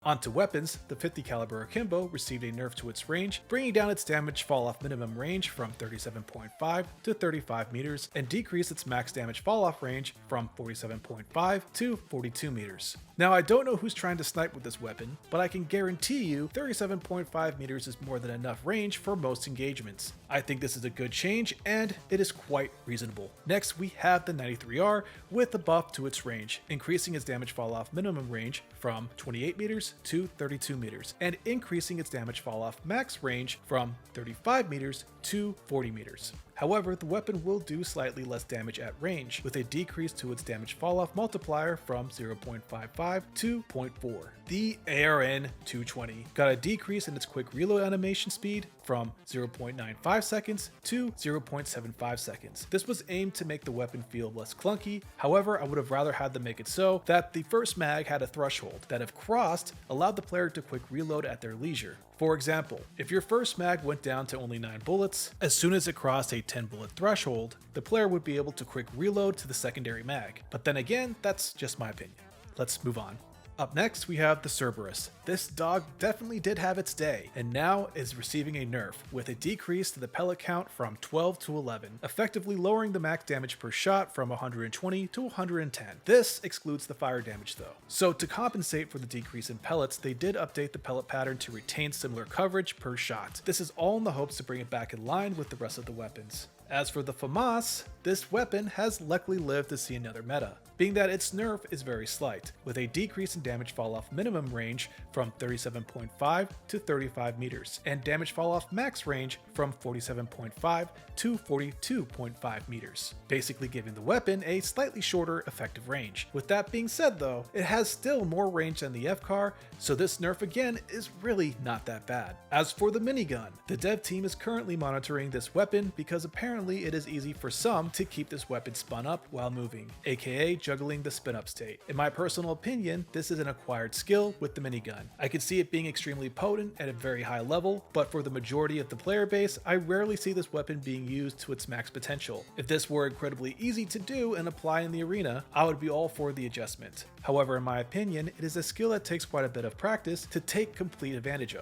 Onto weapons, the 50 caliber Akimbo received a nerf to its range, bringing down its damage fall-off minimum range from 37.5 to 35 meters and decreased its max damage fall-off range from 47.5 to 42 meters. Now, I don't know who's trying to snipe with this weapon, but I can guarantee you 37.5 meters is more than enough range for most engagements. I think this is a good change, and it is quite reasonable. Next, we have the 93R with a buff to its range, increasing its damage fall-off minimum range from 28 meters to 32 meters, and increasing its damage fall-off max range from 35 meters to 40 meters. However, the weapon will do slightly less damage at range, with a decrease to its damage fall-off multiplier from 0.55 to 0.4. The ARN 220 got a decrease in its quick reload animation speed from 0.95 seconds to 0.75 seconds. This was aimed to make the weapon feel less clunky. However, I would have rather had them make it so that the first mag had a threshold that, if crossed, allowed the player to quick reload at their leisure. For example, if your first mag went down to only 9 bullets, as soon as it crossed a 10 bullet threshold, the player would be able to quick reload to the secondary mag. But then again, that's just my opinion. Let's move on. Up next, we have the Cerberus. This dog definitely did have its day, and now is receiving a nerf, with a decrease to the pellet count from 12 to 11, effectively lowering the max damage per shot from 120 to 110. This excludes the fire damage though. So to compensate for the decrease in pellets, they did update the pellet pattern to retain similar coverage per shot. This is all in the hopes to bring it back in line with the rest of the weapons. As for the FAMAS, this weapon has luckily lived to see another meta, being that its nerf is very slight, with a decrease in damage fall-off minimum range from 37.5 to 35 meters, and damage fall-off max range from 47.5 to 42.5 meters, basically giving the weapon a slightly shorter effective range. With that being said though, it has still more range than the FCAR, so this nerf again is really not that bad. As for the minigun, the dev team is currently monitoring this weapon because apparently it is easy for some to keep this weapon spun up while moving, aka juggling the spin up state. In my personal opinion, this is an acquired skill with the minigun. I could see it being extremely potent at a very high level, but for the majority of the player base, I rarely see this weapon being used to its max potential. If this were incredibly easy to do and apply in the arena, I would be all for the adjustment. However, in my opinion, it is a skill that takes quite a bit of practice to take complete advantage of.